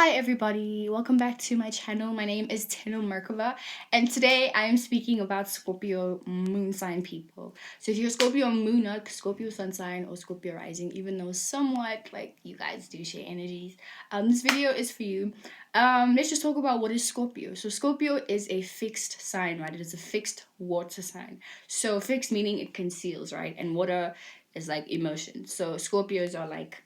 Hi everybody, welcome back to my channel. My name is Tino Markova, and today I am speaking about Scorpio moon sign people. So if you're Scorpio moon, not Scorpio sun sign or Scorpio rising, even though somewhat like you guys do share energies, this video is for you. Let's just talk about what is Scorpio. So Scorpio is a fixed sign, right? It is a fixed water sign. So fixed meaning it conceals, right? And water is like emotion. So Scorpios are like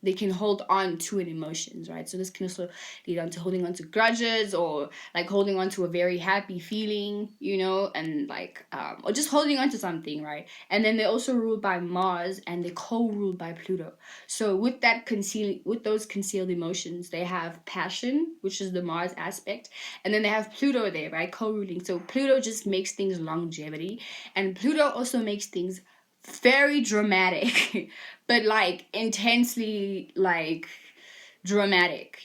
they can hold on to an emotions, right? So this can also lead on to holding on to grudges or like holding on to a very happy feeling, and like or just holding on to something, right? And then they're also ruled by Mars and they're co-ruled by Pluto. So with those concealed emotions, they have passion, which is the Mars aspect, and then they have Pluto there, right? Co-ruling. So Pluto just makes things longevity, and Pluto also makes things very dramatic but like intensely like dramatic,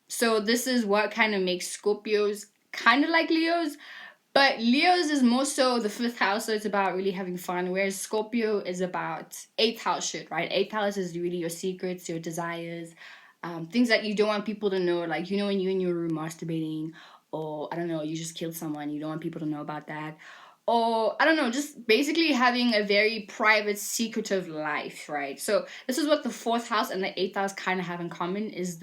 so this is what kind of makes Scorpios kind of like Leos, but Leos is more so the fifth house, so it's about really having fun, whereas Scorpio is about eighth house shit, right? Eighth house is really your secrets, your desires, things that you don't want people to know, like when you're in your room masturbating, or I don't know, you just killed someone, you don't want people to know about that, or I don't know, just basically having a very private, secretive life, right? So this is what the fourth house and the eighth house kind of have in common, is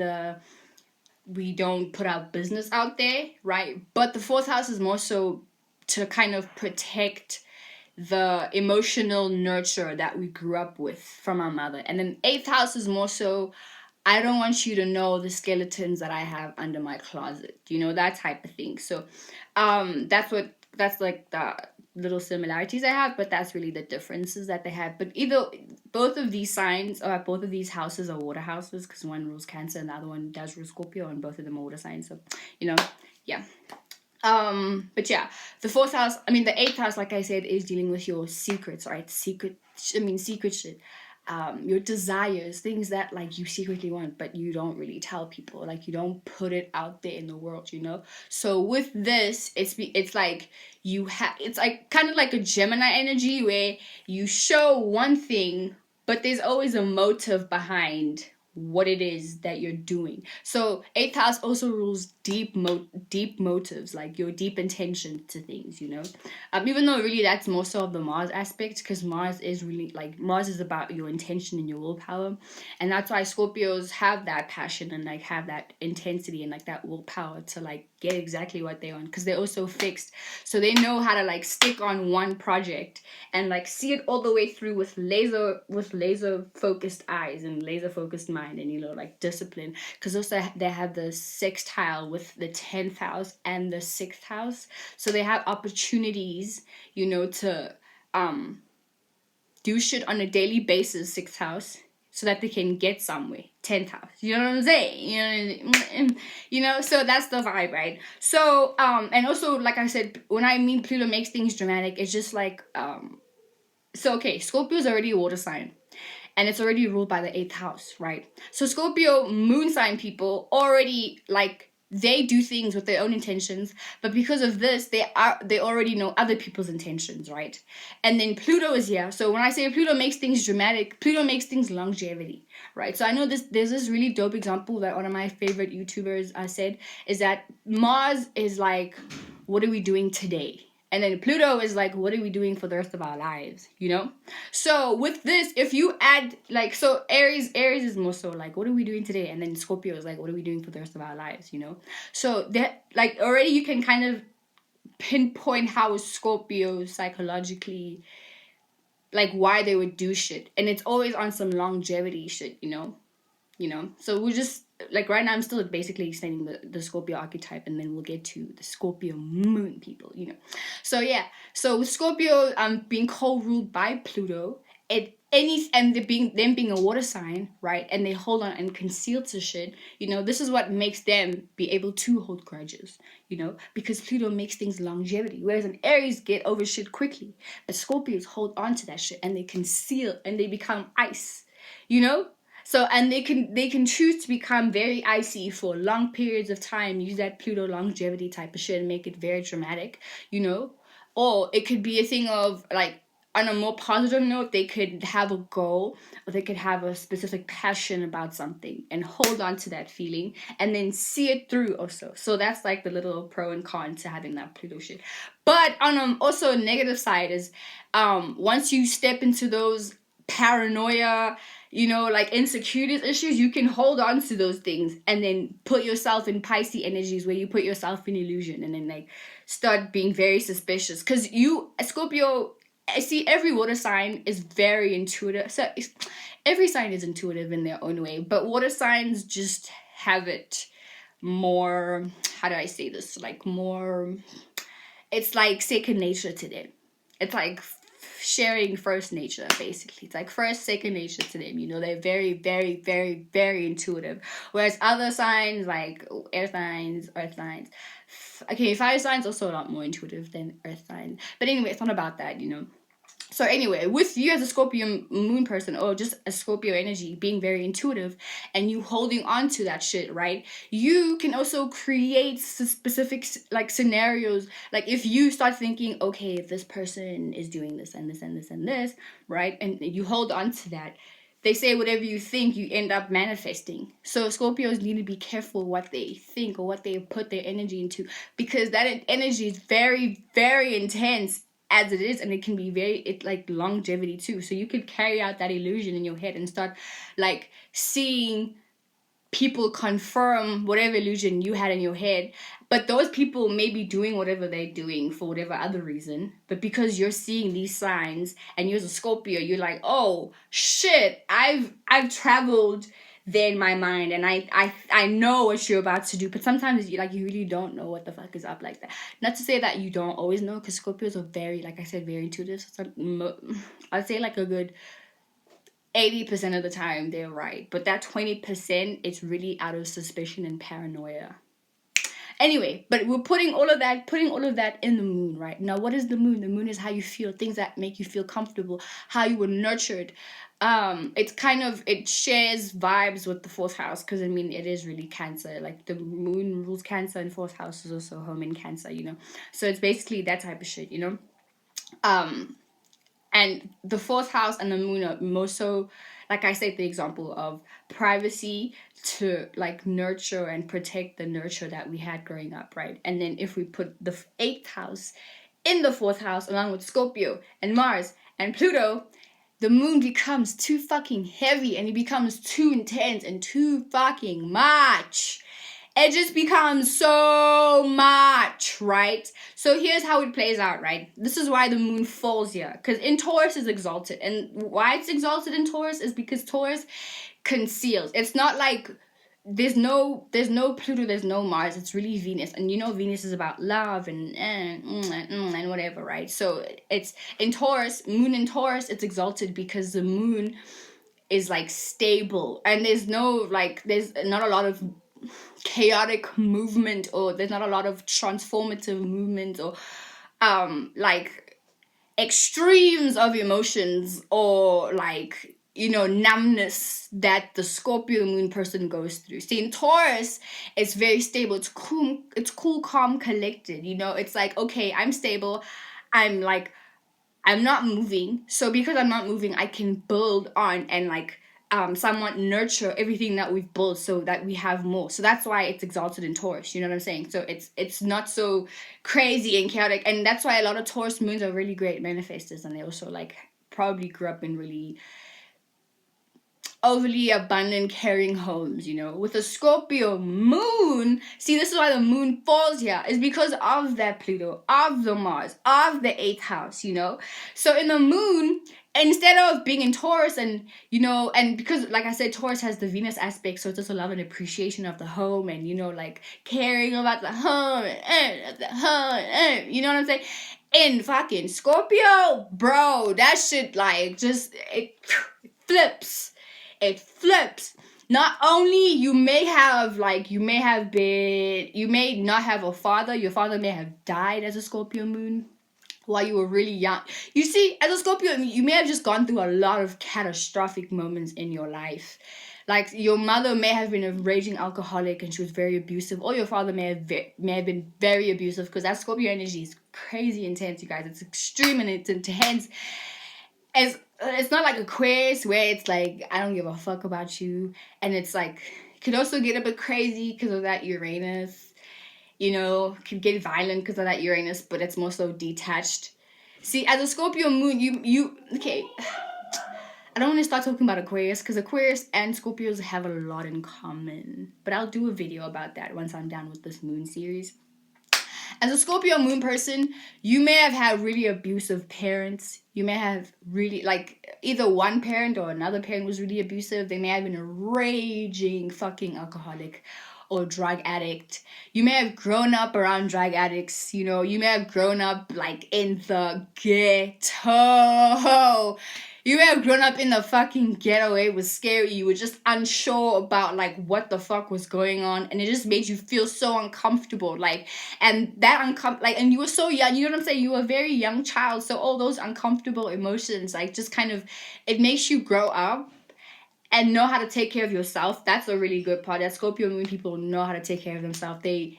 we don't put our business out there, right? But the fourth house is more so to kind of protect the emotional nurture that we grew up with from our mother. And then eighth house is more so, I don't want you to know the skeletons that I have under my closet, that type of thing. So that's like the little similarities I have, but that's really the differences that they have. But both of these signs, or both of these houses, are water houses, because one rules Cancer and the other one does rule Scorpio, and both of them are water signs. So yeah. But yeah, the fourth house, the eighth house, like I said, is dealing with your secrets, right? Secret shit. Your desires, things that like you secretly want, but you don't really tell people, like you don't put it out there in the world, So with this, it's like it's like kind of like a Gemini energy, where you show one thing, but there's always a motive behind what it is that you're doing. So eighth house also rules deep motives, like your deep intention to things, even though really that's more so of the Mars aspect, because Mars is really like, Mars is about your intention and your willpower, and that's why Scorpios have that passion and like have that intensity and like that willpower to like get exactly what they want, because they're also fixed, so they know how to like stick on one project and like see it all the way through with laser focused eyes and laser focused mind, and like discipline, because also they have the sextile with the 10th house and the 6th house, so they have opportunities to do shit on a daily basis, 6th house, so that they can get somewhere. 10th house, you know what I'm saying? So that's the vibe, right? So and also, like I said, when I mean Pluto makes things dramatic, it's just like so okay, Scorpio is already a water sign, and it's already ruled by the 8th house, right? So Scorpio moon sign people already, like, they do things with their own intentions, but because of this, they already know other people's intentions, right? And then Pluto is here. So when I say Pluto makes things dramatic, Pluto makes things longevity, right? So I know there's this really dope example that one of my favorite YouTubers said, is that Mars is like, what are we doing today? And then Pluto is like, what are we doing for the rest of our lives, So with this, if you add, like, so Aries is more so like, what are we doing today? And then Scorpio is like, what are we doing for the rest of our lives, So that, like, already you can kind of pinpoint how Scorpio psychologically, like, why they would do shit. And it's always on some longevity shit, So we're just, like, right now I'm still basically explaining the Scorpio archetype, and then we'll get to the Scorpio moon people, So yeah, so with Scorpio being co-ruled by Pluto, and them being a water sign, right? And they hold on and conceal to shit, this is what makes them be able to hold grudges, because Pluto makes things longevity, whereas an Aries get over shit quickly, but Scorpios hold on to that shit and they conceal and they become ice, So, and they can choose to become very icy for long periods of time, use that Pluto longevity type of shit and make it very dramatic, Or it could be a thing of like, on a more positive note, they could have a goal, or they could have a specific passion about something and hold on to that feeling and then see it through also. So that's like the little pro and con to having that Pluto shit. But on also a negative side is once you step into those paranoia, like insecurities issues, you can hold on to those things and then put yourself in Pisces energies where you put yourself in illusion and then like start being very suspicious. Because Scorpio, I see every water sign is very intuitive. So every sign is intuitive in their own way, but water signs just have it more, how do I say this? Like more, it's like second nature to them. It's like sharing first nature, basically. It's like first, second nature to them. They're very, very, very, very intuitive. Whereas other signs, like air signs, earth signs, okay, fire signs also a lot more intuitive than earth signs. But anyway, it's not about that, So anyway, with you as a Scorpio moon person, or just a Scorpio energy being very intuitive and you holding on to that shit, right? You can also create specific like scenarios. Like if you start thinking, okay, this person is doing this and this and this and this, right? And you hold on to that. They say whatever you think, you end up manifesting. So Scorpios need to be careful what they think or what they put their energy into, because that energy is very, very intense as it is, and it can be it's like longevity too. So you could carry out that illusion in your head and start like seeing people confirm whatever illusion you had in your head, but those people may be doing whatever they're doing for whatever other reason, but because you're seeing these signs and you're a Scorpio, you're like, oh shit, I've traveled there in my mind, and I know what you're about to do. But sometimes you really don't know what the fuck is up like that. Not to say that you don't always know, because Scorpios are very, like I said, very intuitive. So I'd say like a good 80% of the time they're right, but that 20% it's really out of suspicion and paranoia. Anyway, but we're putting all of that in the moon, right? Now, what is the moon? The moon is how you feel, things that make you feel comfortable, how you were nurtured. It shares vibes with the fourth house, because I mean it is really Cancer. Like the moon rules Cancer, and fourth house is also home in Cancer, So it's basically that type of shit, And the fourth house and the moon are more so, like I said, the example of privacy to like nurture and protect the nurture that we had growing up, right? And then if we put the eighth house in the fourth house along with Scorpio and Mars and Pluto, the moon becomes too fucking heavy and it becomes too intense and too fucking much. It just becomes so much, right? So here's how it plays out, right? This is why the moon falls here. Because in Taurus is exalted. And why it's exalted in Taurus is because Taurus conceals. It's not like there's no Pluto, there's no Mars. It's really Venus. And Venus is about love and whatever, right? So it's in Taurus, moon in Taurus, it's exalted because the moon is like stable. And there's not a lot of chaotic movement, or there's not a lot of transformative movement, or like extremes of emotions, or like numbness that the Scorpio moon person goes through. See, in Taurus it's very stable, it's cool, calm, collected. It's like, okay, I'm stable, I'm not moving, so because I'm not moving I can build on and like somewhat nurture everything that we've built so that we have more. So that's why it's exalted in Taurus, you know what I'm saying? So it's not so crazy and chaotic, and that's why a lot of Taurus moons are really great manifestors, and they also like probably grew up in really overly abundant, caring homes, with a Scorpio moon. See, this is why the moon falls here, is because of that Pluto, of the Mars, of the 8th house, So in the moon, instead of being in Taurus and, and because, like I said, Taurus has the Venus aspect, so it's just a lot of an appreciation of the home and, like caring about the home and you know what I'm saying? In fucking Scorpio, bro, that shit like just, it flips. It flips. Not only you may not have a father, your father may have died as a Scorpio moon while you were really young. You see, as a Scorpio, you may have just gone through a lot of catastrophic moments in your life. Like your mother may have been a raging alcoholic and she was very abusive, or your father may have been very abusive, because that Scorpio energy is crazy intense, you guys. It's extreme and it's intense. it's not like Aquarius where it's like, I don't give a fuck about you. And it's like, it could also get a bit crazy because of that Uranus. You know, could get violent because of that Uranus, but it's more so detached. See, as a Scorpio moon, you okay. I don't want to start talking about Aquarius because Aquarius and Scorpios have a lot in common. But I'll do a video about that once I'm done with this moon series. As a Scorpio moon person, you may have had really abusive parents. You may have really, like, either one parent or another parent was really abusive. They may have been a raging fucking alcoholic or drug addict. You may have grown up around drug addicts, you know. You may have grown up, like, in the ghetto. You may have grown up in the fucking ghetto. It was scary. You were just unsure about, like, what the fuck was going on. And it just made you feel so uncomfortable. Like, and that and you were so young. You know what I'm saying? You were a very young child. So all those uncomfortable emotions, like, just kind of, it makes you grow up and know how to take care of yourself. That's a really good part. That Scorpio moon people know how to take care of themselves. They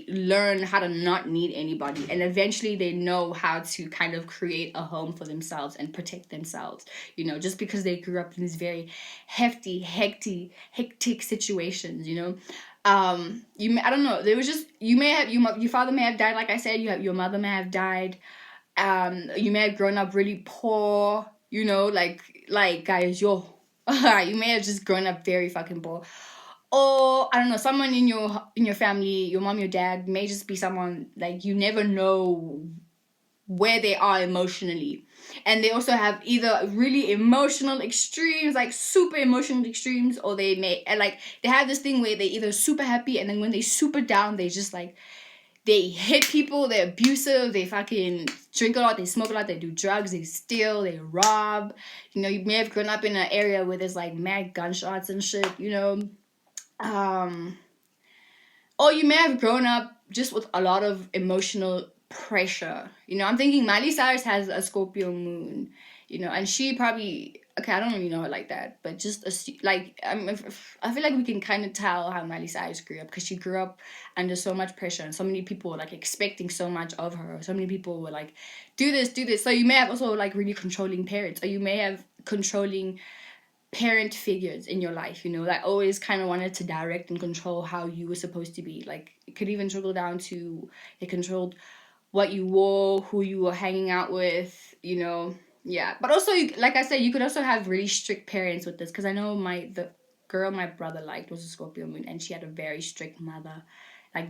learn how to not need anybody, and eventually they know how to kind of create a home for themselves and protect themselves. You know, just because they grew up in these very hectic situations. You know, I don't know. There was just, you may have your father may have died. Like I said, your mother may have died. You may have grown up really poor. You know, like guys, you may have just grown up very fucking poor. Or I don't know, someone in your family, your mom, your dad, may just be someone like you never know where they are emotionally. And they also have either really emotional extremes, like super emotional extremes, or they have this thing where they either super happy, and then when they super down, they just like, they hit people, they're abusive, they fucking drink a lot, they smoke a lot, they do drugs, they steal, they rob. You know, you may have grown up in an area where there's like mad gunshots and shit, you know. Or you may have grown up just with a lot of emotional pressure. You know, I'm thinking Miley Cyrus has a Scorpio moon, you know, and she probably, okay, I don't really know her like that, but just I feel like we can kind of tell how Miley Cyrus grew up, because she grew up under so much pressure, and so many people were like expecting so much of her. So many people were like, do this. So you may have also like really controlling parents, or you may have controlling parent figures in your life, you know, that always kind of wanted to direct and control how you were supposed to be. Like, it could even trickle down to they controlled what you wore, who you were hanging out with, you know. Yeah, but also, like I said, you could also have really strict parents with this, because I know the girl my brother liked was a Scorpio moon, and she had a very strict mother. Like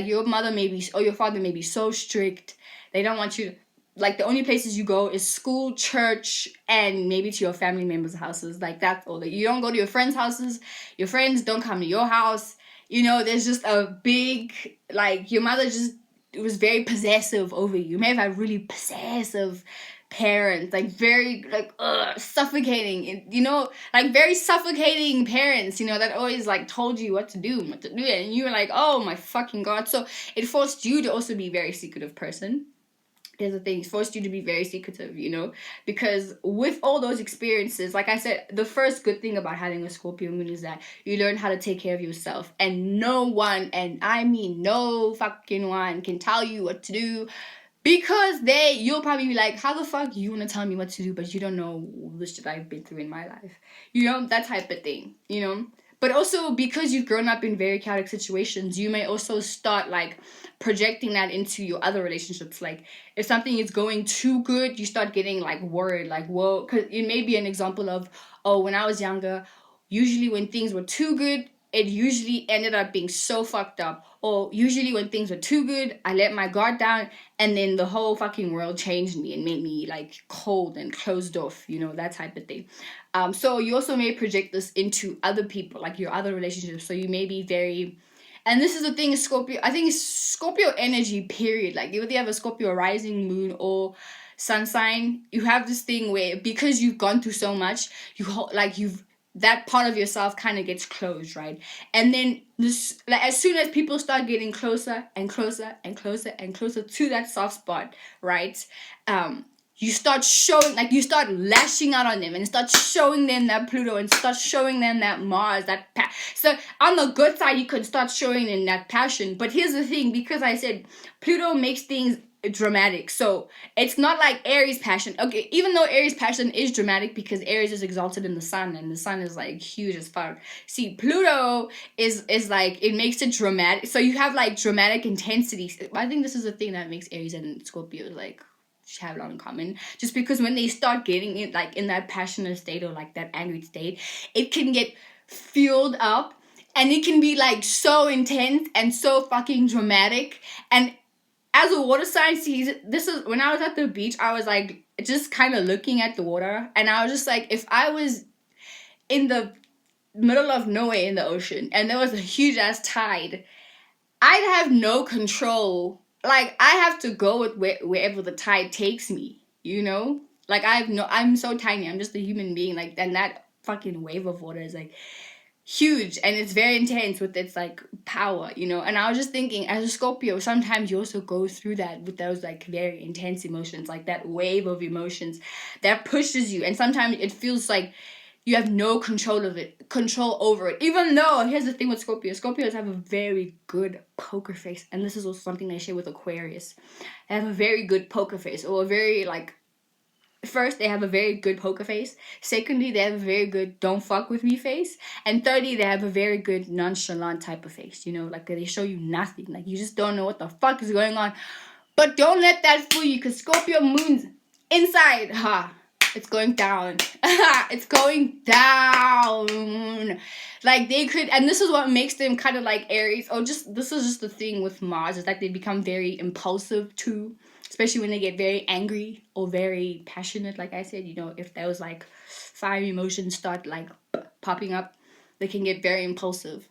your mother or your father may be so strict, they don't want you, like, the only places you go is school, church, and maybe to your family members' houses. Like, that's all. You don't go to your friends' houses. Your friends don't come to your house. You know, there's just a big, like, your mother just was very possessive over you. You may have had really possessive parents, like very like suffocating, you know, like very suffocating parents, you know, that always like told you what to do, and you were like, oh my fucking god. So it forced you to also be a very secretive person. There's the thing, forced you to be very secretive, you know, because with all those experiences, like I said, the first good thing about having a Scorpio moon is that you learn how to take care of yourself, and no one, and I mean no fucking one, can tell you what to do, because you'll probably be like, how the fuck you want to tell me what to do, but you don't know the shit I've been through in my life, you know, that type of thing, you know. But also, because you've grown up in very chaotic situations, you may also start like projecting that into your other relationships. Like, if something is going too good, you start getting like worried, like, whoa, because it may be an example of, oh, when I was younger, usually when things were too good, it usually ended up being so fucked up. Or usually when things were too good, I let my guard down, and then the whole fucking world changed me and made me like cold and closed off, you know, that type of thing. So you also may project this into other people, like your other relationships. So you may be very, and this is the thing, Scorpio, I think it's Scorpio energy, period. Like, if you have a Scorpio rising, moon, or sun sign, you have this thing where, because you've gone through so much, that part of yourself kind of gets closed, right? And then this, like, as soon as people start getting closer and closer and closer and closer to that soft spot, right? You start showing, like, you start lashing out on them, and start showing them that Pluto, and start showing them that Mars, so on the good side, you could start showing them that passion. But here's the thing, because I said Pluto makes things dramatic. So it's not like Aries passion. Okay, even though Aries passion is dramatic because Aries is exalted in the sun and the sun is like huge as fuck. See, Pluto is like, it makes it dramatic. So you have like dramatic intensity. I think this is the thing that makes Aries and Scorpio like have a lot in common. Just because when they start getting it like in that passionate state or like that angry state, it can get fueled up and it can be like so intense and so fucking dramatic. And as a water sign, see, this is when I was at the beach, I was like just kind of looking at the water, and I was just like, if I was in the middle of nowhere in the ocean and there was a huge ass tide, I'd have no control. Like, I have to go with wherever the tide takes me, you know? Like, I'm so tiny, I'm just a human being, like, and that fucking wave of water is like huge and it's very intense with its like power, you know. And I was just thinking, as a Scorpio, sometimes you also go through that with those like very intense emotions, like that wave of emotions that pushes you, and sometimes it feels like you have no control over it. Even though, here's the thing with Scorpios have a very good poker face, and this is also something they share with Aquarius. They have a very good poker face, or a very like, first, they have a very good poker face. Secondly, they have a very good don't fuck with me face. And thirdly, they have a very good nonchalant type of face. You know, like they show you nothing. Like you just don't know what the fuck is going on. But don't let that fool you, because Scorpio moon's inside. It's going down. It's going down. Like they could, and this is what makes them kind of like Aries. Or just, this is just the thing with Mars, is that they become very impulsive too. Especially when they get very angry or very passionate, like I said, you know, if those like fire emotions start like popping up, they can get very impulsive.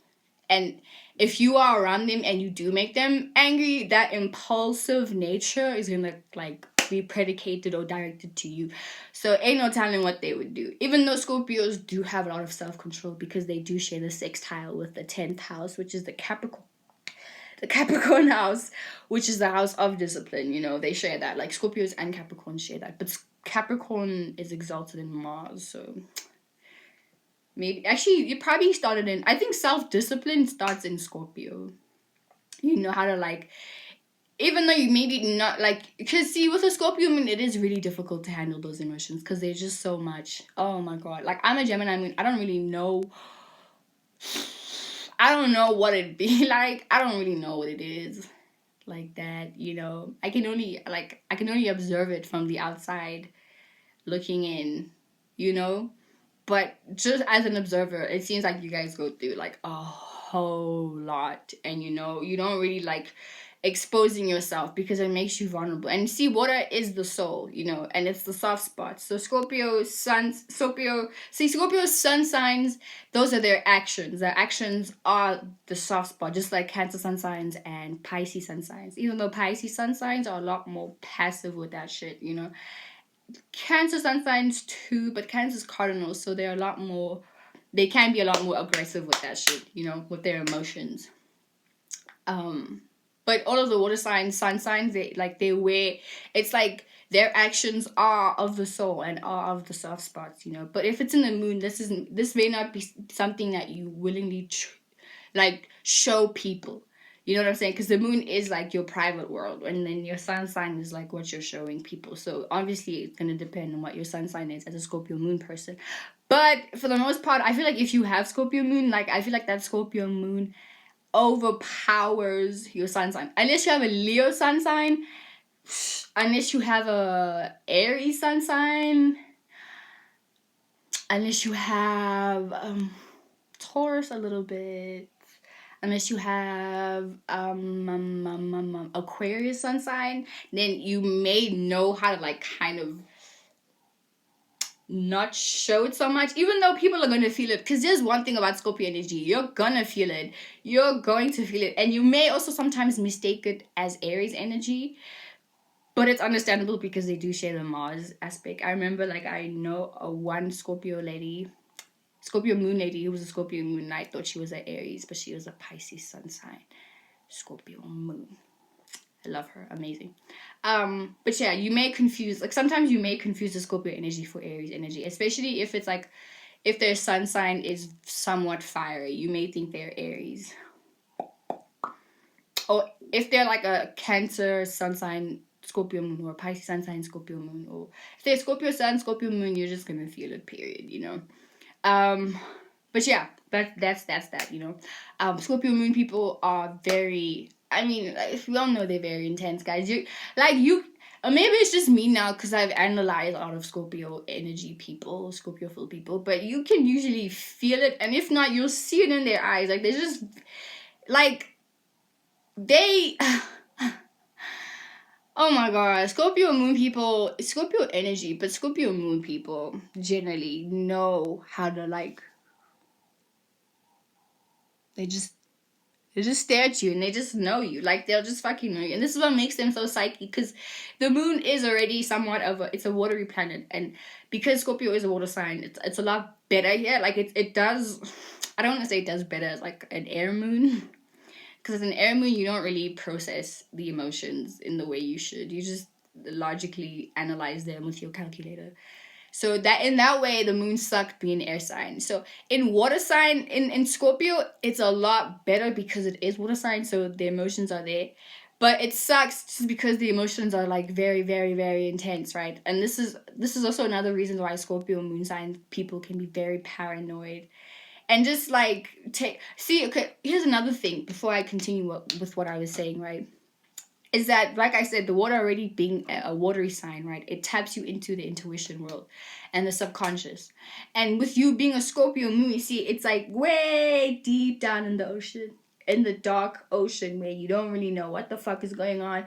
And if you are around them and you do make them angry, that impulsive nature is gonna like be predicated or directed to you. So ain't no telling what they would do. Even though Scorpios do have a lot of self-control because they do share the sextile with the 10th house, which is the Capricorn house, which is the house of discipline. You know, they share that. Like Scorpios and Capricorn share that. But Capricorn is exalted in Mars, so maybe, actually, it probably started in, I think self-discipline starts in Scorpio. You know how to like, even though you maybe not like, because see, with a Scorpio moon, it is really difficult to handle those emotions because there's just so much. Oh my god. Like, I'm a Gemini moon. I don't know what it'd be like. I don't really know what it is like that, you know. I can only observe it from the outside looking in, you know. But just as an observer, it seems like you guys go through like a whole lot, and you know, you don't really like exposing yourself because it makes you vulnerable. And see, water is the soul, you know, and it's the soft spots. So Scorpio's sun signs, those are their actions. Their actions are the soft spot, just like Cancer sun signs and Pisces sun signs. Even though Pisces sun signs are a lot more passive with that shit, you know. Cancer sun signs too, but Cancer's cardinals, so they can be a lot more aggressive with that shit, you know, with their emotions. But all of the water signs, sun signs, it's like their actions are of the soul and are of the soft spots, you know. But if it's in the moon, this may not be something that you willingly show people. You know what I'm saying? Because the moon is like your private world, and then your sun sign is like what you're showing people. So obviously it's going to depend on what your sun sign is as a Scorpio moon person. But for the most part, I feel like if you have Scorpio moon, like I feel like that Scorpio moon overpowers your sun sign. Unless you have a Leo sun sign, unless you have a Aries sun sign, unless you have Taurus a little bit, unless you have Aquarius sun sign, then you may know how to like kind of not show it so much, even though people are going to feel it. Because there's one thing about Scorpio energy, you're gonna feel it, you're going to feel it, and you may also sometimes mistake it as Aries energy, but it's understandable because they do share the Mars aspect. I remember, like, I know one Scorpio moon lady who was a Scorpio moon, and I thought she was an Aries, but she was a Pisces sun sign, Scorpio moon. I love her. Amazing. But yeah, you may confuse, like sometimes you may confuse the Scorpio energy for Aries energy, especially if it's like, if their sun sign is somewhat fiery, you may think they're Aries. Or if they're like a Cancer sun sign Scorpio moon, or Pisces sun sign, Scorpio moon, or if they're Scorpio sun, Scorpio moon, you're just gonna feel it, period, you know. But yeah, that's that, you know. Scorpio moon people are very, I mean, we all know they're very intense, guys. Or maybe it's just me now because I've analyzed a lot of Scorpio energy people, Scorpio full people, but you can usually feel it, and if not, you'll see it in their eyes. Like, they're just, like, they, oh my god, Scorpio moon people, Scorpio energy, but Scorpio moon people generally know how to, like, they just stare at you and they just know you. Like, they'll just fucking know you. And this is what makes them so psychic, because the moon is already somewhat of it's a watery planet, and because Scorpio is a water sign, it's a lot better here. Like, it does, I don't want to say it does better as like an air moon, because as an air moon you don't really process the emotions in the way you should. You just logically analyze them with your calculator. So that in that way, the moon sucked being air sign. So in water sign, in Scorpio, it's a lot better because it is water sign, so the emotions are there. But it sucks just because the emotions are like very, very, very intense, right? And this is also another reason why Scorpio moon sign people can be very paranoid. And just like okay, here's another thing before I continue with what I was saying, right? Is that, like I said, the water already being a watery sign, right? It taps you into the intuition world and the subconscious. And with you being a Scorpio moon, you see, it's like way deep down in the ocean, in the dark ocean, where you don't really know what the fuck is going on.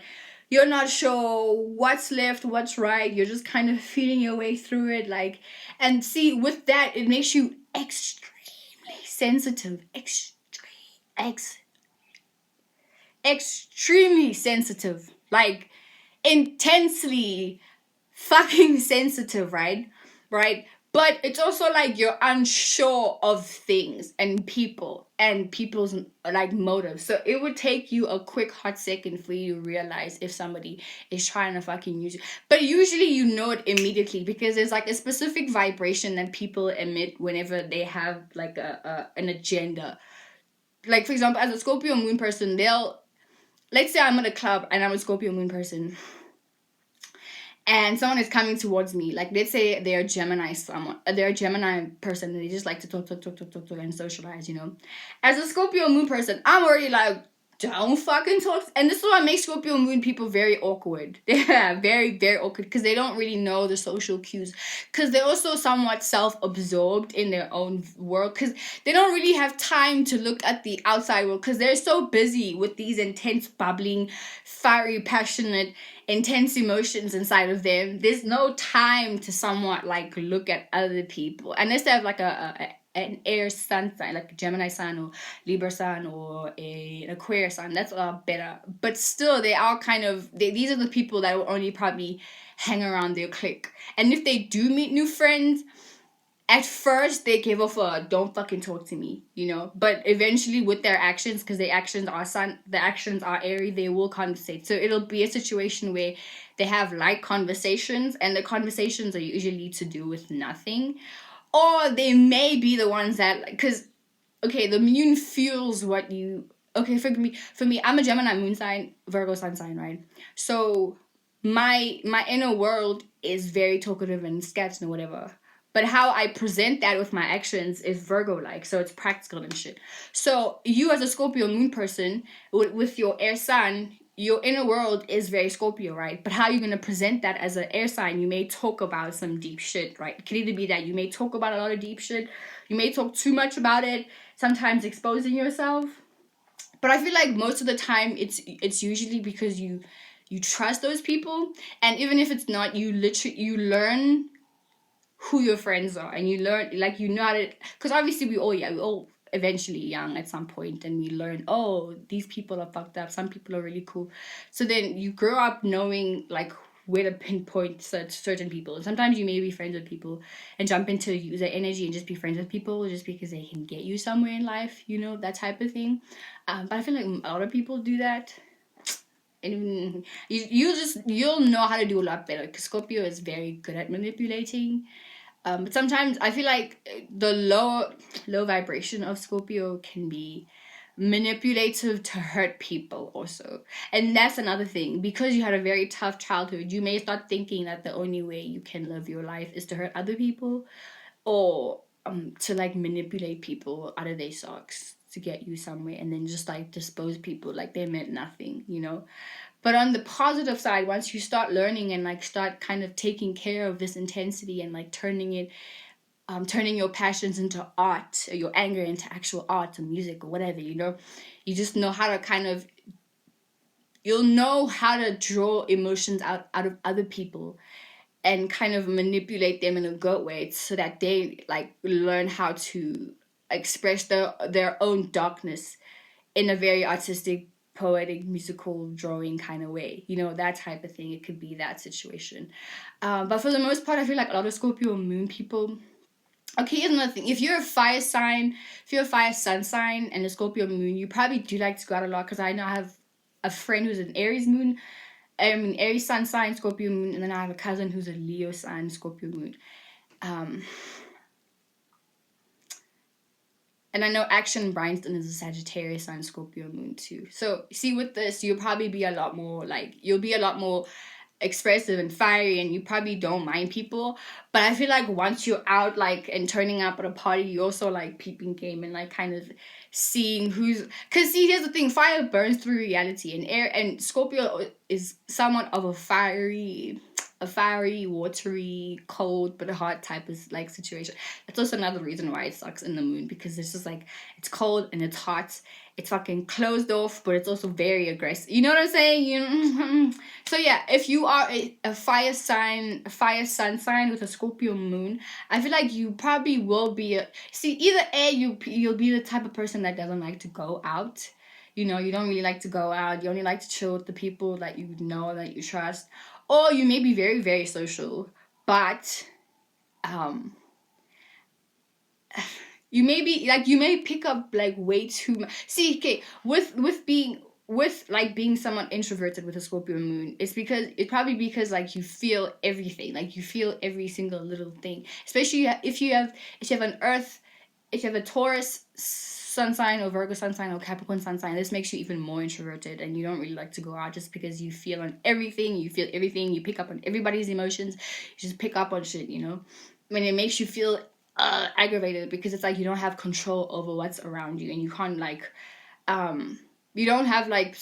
You're not sure what's left, what's right. You're just kind of feeling your way through it. Like, and see, with that, it makes you extremely sensitive. Extremely sensitive, like intensely fucking sensitive, right? But it's also like you're unsure of things and people and people's like motives, so it would take you a quick hot second for you to realize if somebody is trying to fucking use you. But usually you know it immediately, because there's like a specific vibration that people emit whenever they have like an agenda. Like, for example, as a Scorpio moon person, let's say I'm at a club and I'm a Scorpio moon person, and someone is coming towards me. Like, let's say they're a Gemini person, and they just like to talk and socialize, you know. As a Scorpio moon person, I'm already like, don't fucking talk. And this is what makes Scorpio moon people very awkward. Yeah, very, very awkward, because they don't really know the social cues, because they're also somewhat self-absorbed in their own world, because they don't really have time to look at the outside world, because they're so busy with these intense, bubbling, fiery, passionate, intense emotions inside of them. There's no time to somewhat like look at other people, unless they have like an air sun sign, like a Gemini sun or Libra sun or an Aquarius sun. That's a lot better. But still, they are kind of, these are the people that will only probably hang around their clique. And if they do meet new friends, at first they give off a don't fucking talk to me, you know. But eventually, with their actions, because the actions are airy, they will conversate. So it'll be a situation where they have light conversations, and the conversations are usually to do with nothing. Or they may be the ones that, because, okay, the moon fuels what you, okay, for me, I'm a Gemini moon sign, Virgo sun sign, right? So my inner world is very talkative and sketchy and whatever. But how I present that with my actions is Virgo-like, so it's practical and shit. So you as a Scorpio moon person, with your air sign, your inner world is very Scorpio, right? But how you're going to present that as an air sign, you may talk about some deep shit, right? It could either be that you may talk about a lot of deep shit, you may talk too much about it, sometimes exposing yourself. But I feel like most of the time it's usually because you trust those people. And even if it's not, you learn who your friends are, and you learn, like, you know how to, because obviously we all eventually young at some point, and we learn, oh, these people are fucked up, some people are really cool. So then you grow up knowing like where to pinpoint certain people. And sometimes you may be friends with people and jump into user energy and just be friends with people just because they can get you somewhere in life, you know, that type of thing. But I feel like a lot of people do that. And you'll know how to do a lot better, because Scorpio is very good at manipulating. But sometimes I feel like the low vibration of Scorpio can be manipulative to hurt people also. And that's another thing. Because you had a very tough childhood, you may start thinking that the only way you can live your life is to hurt other people, or to like manipulate people out of their socks to get you somewhere, and then just like dispose people like they meant nothing, you know. But on the positive side, once you start learning and like start kind of taking care of this intensity and like turning your passions into art, or your anger into actual art or music or whatever, you know, you just know how to kind of, you'll know how to draw emotions out of other people and kind of manipulate them in a good way so that they like learn how to express their own darkness in a very artistic, poetic, musical, drawing kind of way, you know, that type of thing. It could be that situation. But for the most part, I feel like a lot of Scorpio moon people. Okay, here's another thing. If you're a fire sign, if you're a fire sun sign and a Scorpio moon, you probably do like to go out a lot, because I know I have a friend who's an Aries moon, Aries sun sign, Scorpio moon, and then I have a cousin who's a Leo sign, Scorpio moon. And I know Action Bryanston is a Sagittarius sign, Scorpio moon too. So see, with this, you'll probably be a lot more like, you'll be a lot more expressive and fiery, and you probably don't mind people. But I feel like once you're out like and turning up at a party, you also like peeping game and like kind of seeing who's, because see, here's the thing, fire burns through reality, and air and Scorpio is somewhat of a fiery, watery, cold but hot type of like situation. That's also another reason why it sucks in the moon, because it's just like, it's cold and it's hot, it's fucking closed off, but it's also very aggressive. You know what I'm saying? You know? So yeah, if you are a fire sign, a fire sun sign with a Scorpio moon, I feel like you probably will be either you'll be the type of person that doesn't like to go out. You know, you don't really like to go out. You only like to chill with the people that you know, that you trust. Or you may be very, very social, but you may be like, you may pick up like way too much. See, okay, with being somewhat introverted with a Scorpio moon, it's probably because like you feel everything, like you feel every single little thing. Especially if you have a Taurus sun sign, or Virgo sun sign, or Capricorn sun sign, this makes you even more introverted, and you don't really like to go out just because you feel everything, you pick up on everybody's emotions, you just pick up on shit, you know. I mean, it makes you feel aggravated, because it's like you don't have control over what's around you, and you can't like you don't have like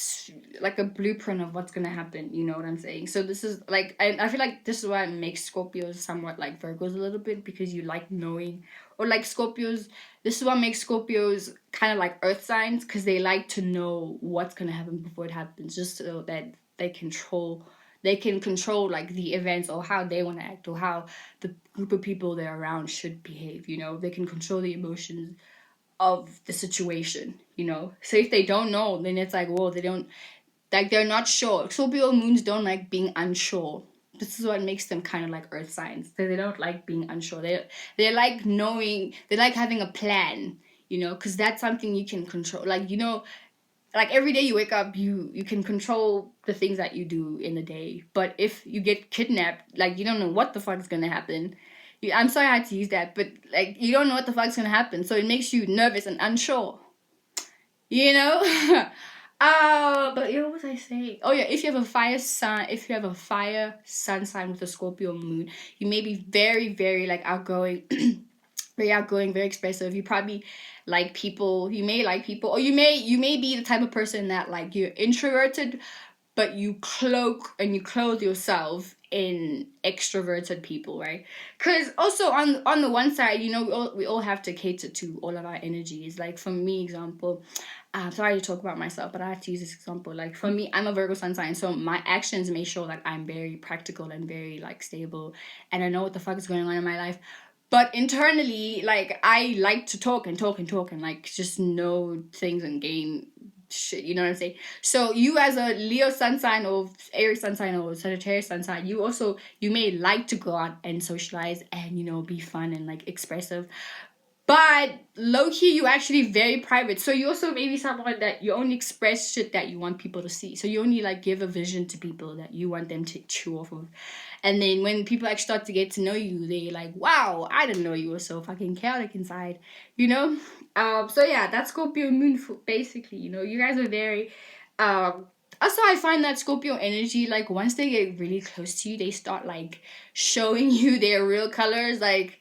a blueprint of what's gonna happen, you know what I'm saying? So this is like, I feel like this is why it makes Scorpios somewhat like Virgos a little bit, because you like knowing, or like Scorpios, this is what makes Scorpios kind of like earth signs, because they like to know what's gonna happen before it happens, just so that they can control like the events, or how they want to act, or how the group of people they're around should behave, you know. They can control the emotions of the situation, you know. So if they don't know, then it's like, well, they don't, like, they're not sure. Scorpio moons don't like being unsure. This is what makes them kind of like earth signs. They don't like being unsure. They like knowing, they like having a plan, you know, because that's something you can control. Like, you know, like every day you wake up, you can control the things that you do in the day. But if you get kidnapped, like, you don't know what the fuck is gonna happen. I'm sorry I had to use that, but like, you don't know what the fuck's gonna happen, so it makes you nervous and unsure, you know. But what was I saying? Oh yeah, if you have a fire sun sign with a Scorpio moon, you may be very, very like outgoing, very outgoing, very expressive. You probably like people. You may like people, or you may be the type of person that like, you're introverted, but you cloak and you clothe yourself in extroverted people, right? Because also on the one side, you know, we all have to cater to all of our energies. Like for me, example, I'm sorry to talk about myself, but I have to use this example. Like for me, I'm a Virgo sun sign, so my actions may show that I'm very practical and very like stable, and I know what the fuck is going on in my life. But internally, like, I like to talk and like just know things and gain shit, you know what I'm saying? So you, as a Leo sun sign, or Aries sun sign, or Sagittarius sun sign, you may like to go out and socialize and, you know, be fun and like expressive. But low-key, you're actually very private. So you also may be someone that you only express shit that you want people to see. So you only like give a vision to people that you want them to chew off of. And then when people like start to get to know you, they like, wow, I didn't know you were so fucking chaotic inside, you know? So yeah, that's Scorpio moon basically. You guys are very also I find that Scorpio energy, like once they get really close to you, they start like showing you their real colors. Like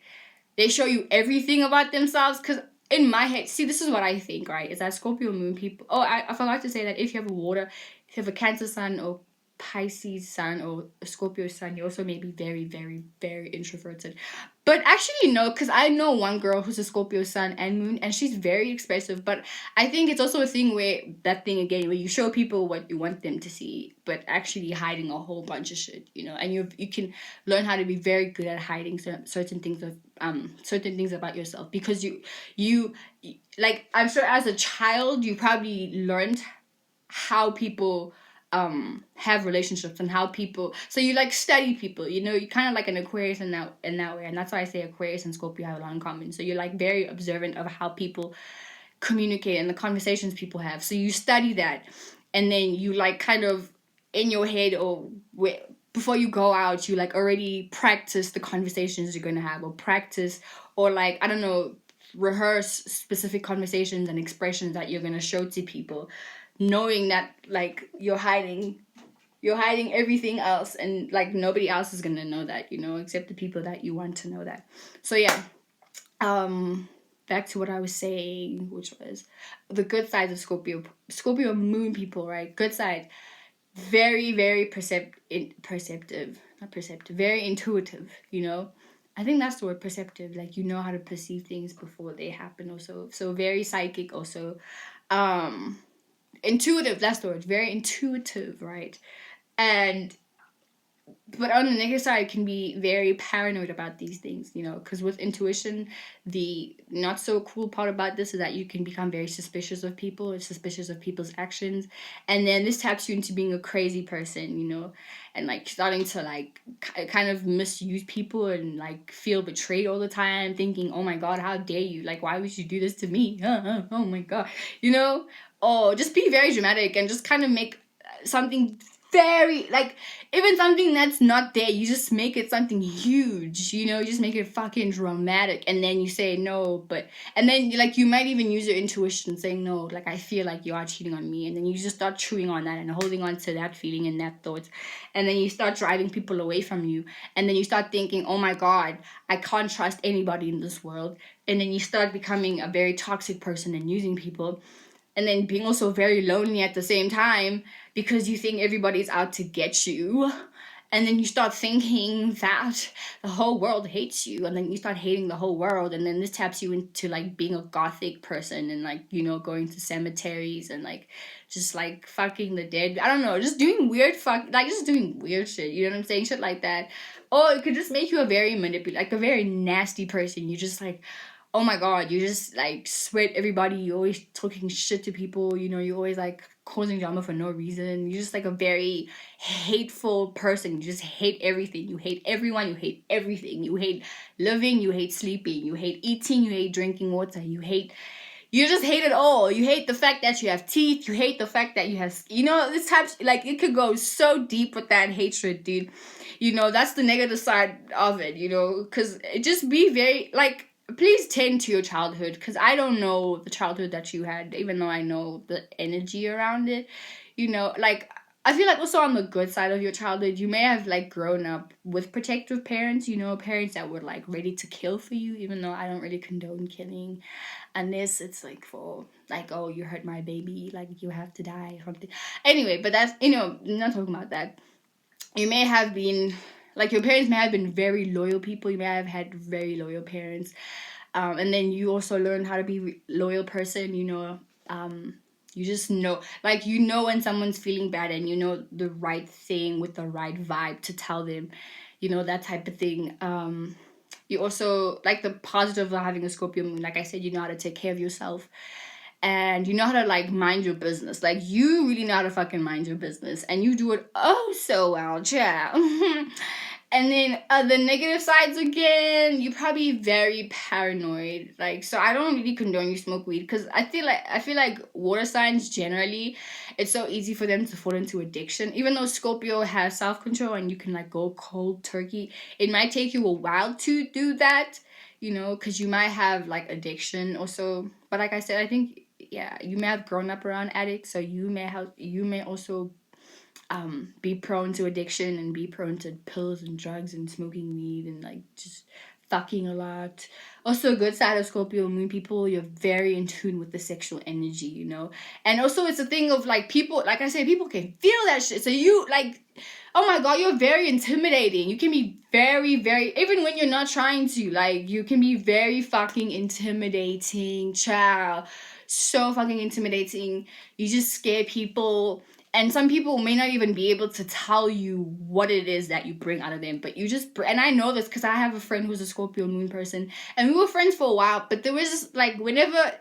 they show you everything about themselves. Because in my head, see, this is what I think, right? Is that Scorpio moon people. Oh, I forgot to say that if you have a water, if you have a Cancer sun or Pisces sun or a Scorpio sun, you also may be very, very, very introverted. But actually, no, because I know one girl who's a Scorpio sun and moon, and she's very expressive. But I think it's also a thing where, that thing again, where you show people what you want them to see, but actually hiding a whole bunch of shit, and you can learn how to be very good at hiding certain things about yourself, because you like, I'm sure as a child you probably learned how people have relationships and how people, so you like study people, you kind of like an Aquarius in that way, and that's why I say Aquarius and Scorpio have a lot in common. So you're like very observant of how people communicate and the conversations people have, so you study that, and then you like kind of in your head, or before you go out, you like already practice the conversations you're going to have, or practice, or like, I don't know, rehearse specific conversations and expressions that you're going to show to people, knowing that like you're hiding everything else, and like nobody else is gonna know that, except the people that you want to know that. So yeah, back to what I was saying, which was the good sides of Scorpio moon people, right? Good side, very, very perceptive, not perceptive, very intuitive, I think that's the word, perceptive. Like, how to perceive things before they happen. Also, so very psychic. Also, intuitive, that's the word, very intuitive, right? And but on the negative side, can be very paranoid about these things, because with intuition, the not so cool part about this is that you can become very suspicious of people, or suspicious of people's actions, and then this taps you into being a crazy person, and like starting to like kind of misuse people, and like feel betrayed all the time, thinking, oh my god, how dare you, like, why would you do this to me? Oh my god, or just be very dramatic and just kind of make something very, like, even something that's not there, you just make it something huge, you just make it fucking dramatic, and then you say no, and then like you might even use your intuition saying no, like, I feel like you are cheating on me, and then you just start chewing on that and holding on to that feeling and that thought, and then you start driving people away from you, and then you start thinking, oh my god, I can't trust anybody in this world, and then you start becoming a very toxic person and using people, and then being also very lonely at the same time, because you think everybody's out to get you. And then you start thinking that the whole world hates you, and then you start hating the whole world, and then this taps you into like being a gothic person, and like, going to cemeteries and like just like fucking the dead. I don't know, just doing weird just doing weird shit, you know what I'm saying? Shit like that. Or it could just make you a very like a very nasty person. You just like, oh my god, you just like sweat everybody, you're always talking shit to people, you're always like causing drama for no reason, you're just like a very hateful person, you just hate everything, you hate everyone, you hate everything, you hate living, you hate sleeping, you hate eating, you hate drinking water, you just hate it all. You hate the fact that you have teeth, you hate the fact that you have, this type, like, it could go so deep with that hatred, dude. That's the negative side of it, because it just be very, like, please tend to your childhood, because I don't know the childhood that you had, even though I know the energy around it. Like, I feel like also on the good side of your childhood, you may have like grown up with protective parents, parents that were like ready to kill for you, even though I don't really condone killing, unless it's like for like, oh, you hurt my baby, like you have to die or something. Anyway, but that's, I'm not talking about that. You may have been, like, your parents may have been very loyal people. You may have had very loyal parents. And then you also learn how to be a loyal person, you just know, like, when someone's feeling bad, and the right thing with the right vibe to tell them, that type of thing. You also, like, the positive of having a Scorpio moon, like I said, you know how to take care of yourself. And you know how to like mind your business. Like, you really know how to fucking mind your business, and you do it oh so well, yeah. And then the negative sides again, you're probably very paranoid. Like, so I don't really condone you smoke weed, because I feel like water signs generally, it's so easy for them to fall into addiction. Even though Scorpio has self-control and you can like go cold turkey, it might take you a while to do that. you know, because you might have like addiction also. But like I said, I think, yeah, you may have grown up around addicts, so you may also be prone to addiction and be prone to pills and drugs and smoking weed and like just fucking a lot. Also, a good side of Scorpio moon people, you're very in tune with the sexual energy, you know. And also, it's a thing of like people, like I said, people can feel that shit. So you like, oh my god, you're very intimidating. You can be very, very, even when you're not trying to, like, you can be very fucking intimidating, child. So fucking intimidating. You just scare people, and some people may not even be able to tell you what it is that you bring out of them, but you just, and I know this because I have a friend who's a Scorpio moon person, and we were friends for a while, but there was just like, whenever,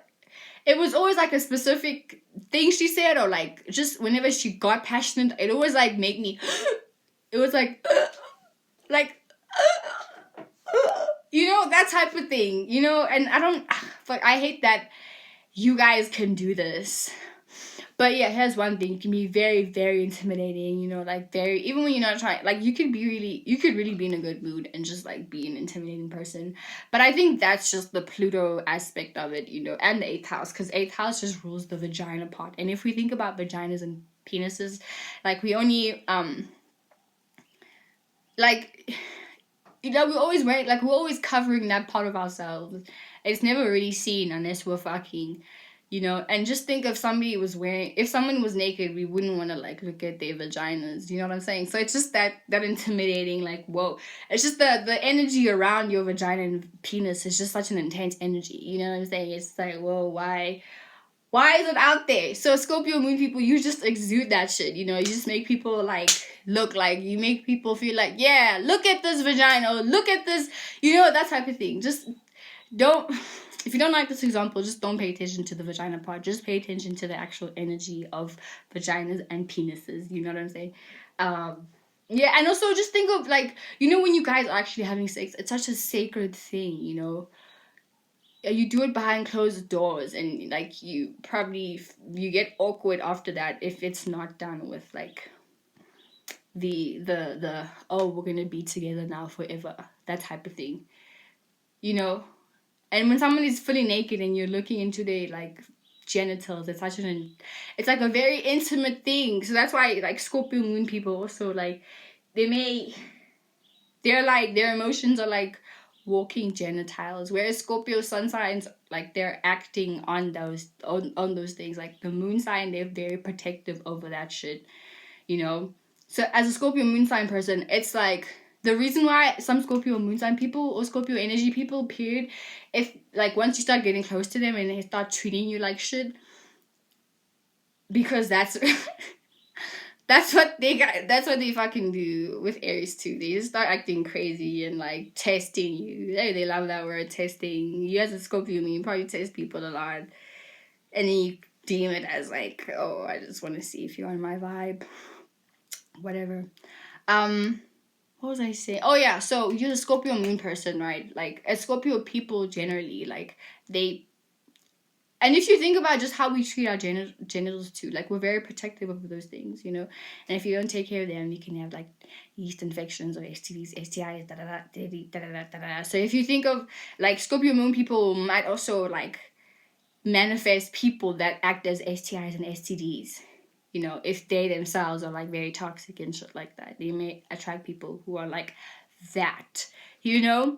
it was always like a specific thing she said, or like just whenever she got passionate, it always like make me it was like you know, that type of thing, you know. And I don't, but I hate that you guys can do this. But yeah, here's one thing. You can be very, very intimidating, you know, like very, even when you're not trying, like you could really be in a good mood and just like be an intimidating person. But I think that's just the Pluto aspect of it, you know, and the 8th house, because 8th house just rules the vagina part. And if we think about vaginas and penises, like we only, like, you know, we're always covering that part of ourselves. It's never really seen unless we're fucking, you know. And just think if somebody was wearing, if someone was naked, we wouldn't want to like look at their vaginas, you know what I'm saying? So it's just that intimidating, like, whoa. It's just the energy around your vagina and penis is just such an intense energy, you know what I'm saying? It's like, whoa, why is it out there? So Scorpio moon people, you just exude that shit, you know. You just make people like look, like you make people feel like, yeah, look at this vagina, or look at this, you know, that type of thing. Just don't, if you don't like this example, just don't pay attention to the vagina part. Just pay attention to the actual energy of vaginas and penises, you know what I'm saying? Yeah. And also just think of like, you know, when you guys are actually having sex, it's such a sacred thing, you know. You do it behind closed doors, and like you get awkward after that if it's not done with like the oh, we're gonna be together now forever, that type of thing, you know. And when someone is fully naked and you're looking into their like genitals, it's it's like a very intimate thing. So that's why like Scorpio moon people also like, they're like, their emotions are like walking genitals, whereas Scorpio sun signs, like they're acting on those things. Like the moon sign, they're very protective over that shit, you know. So as a Scorpio moon sign person, it's like the reason why some Scorpio moon sign people or Scorpio energy people, period, if like once you start getting close to them and they start treating you like shit, because that's that's what they fucking do with Aries too. They just start acting crazy and like testing you. They love that word, testing. You as a Scorpio, you probably test people a lot, and then you deem it as like, oh, I just want to see if you're on my vibe, whatever. What was I saying? Oh yeah, so you're a Scorpio moon person, right? Like as Scorpio people generally, like they, and if you think about just how we treat our genitals too, like we're very protective of those things, you know. And if you don't take care of them, you can have like yeast infections or STDs, STIs, da da da da da da da. So if you think of like Scorpio moon people might also like manifest people that act as STIs and STDs. You know, if they themselves are like very toxic and shit like that, they may attract people who are like that, you know.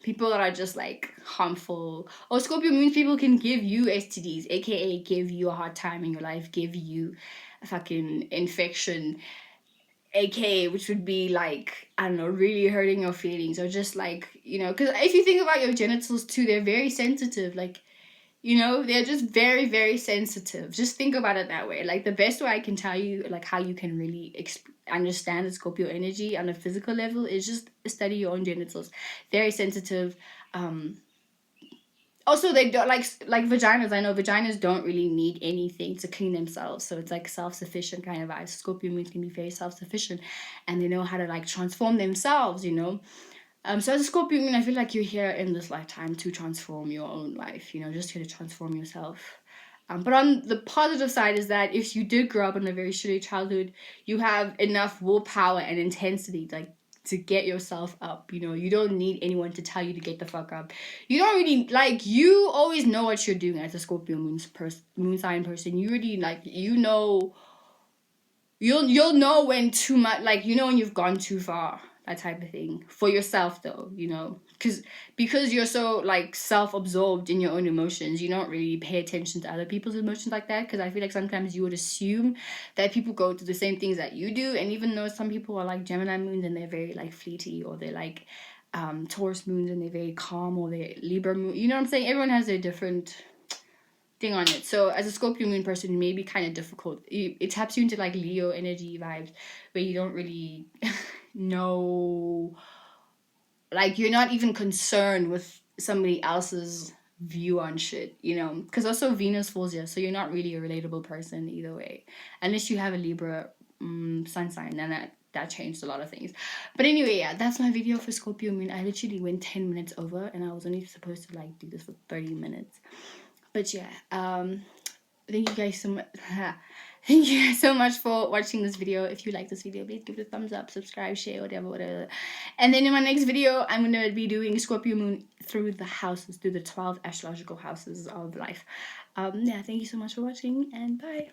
People that are just like harmful. Or Scorpio moon people can give you STDs, aka give you a hard time in your life, give you a fucking infection, aka which would be like, I don't know, really hurting your feelings, or just like, you know, because if you think about your genitals too, they're very sensitive, like, you know, they're just very, very sensitive. Just think about it that way. Like the best way I can tell you like how you can really understand the Scorpio energy on a physical level is just study your own genitals. Very sensitive. Also, they don't like vaginas. I know vaginas don't really need anything to clean themselves, so it's like self-sufficient kind of vibe. Scorpio moons can be very self-sufficient, and they know how to like transform themselves, you know. So as a Scorpio moon, I feel like you're here in this lifetime to transform your own life, you know, just here to transform yourself. But on the positive side is that if you did grow up in a very shitty childhood, you have enough willpower and intensity like to get yourself up. You know, you don't need anyone to tell you to get the fuck up. You don't really, like, you always know what you're doing as a Scorpio moon sign person. You already, like, you know, you'll know when too much, like, you know when you've gone too far, that type of thing. For yourself though, you know, because you're so, like, self-absorbed in your own emotions, you don't really pay attention to other people's emotions like that. Because I feel like sometimes you would assume that people go through the same things that you do, and even though some people are like Gemini moons and they're very, like, fleety, or they're like Taurus moons and they're very calm, or they're Libra moon, you know what I'm saying, everyone has their different thing on it. So as a Scorpio moon person, it may be kind of difficult. It taps you into, like, Leo energy vibes, where you don't really know, like, you're not even concerned with somebody else's view on shit, you know, because also Venus falls here, so you're not really a relatable person either way, unless you have a Libra sun sign. Then that changed a lot of things. But anyway, yeah, that's my video for Scorpio moon. I literally went 10 minutes over, and I was only supposed to, like, do this for 30 minutes. But yeah, thank you guys so much. Thank you guys so much for watching this video. If you like this video, please give it a thumbs up, subscribe, share, whatever. And then in my next video, I'm going to be doing Scorpio moon through the houses, through the 12 astrological houses of life. Yeah, thank you so much for watching, and bye.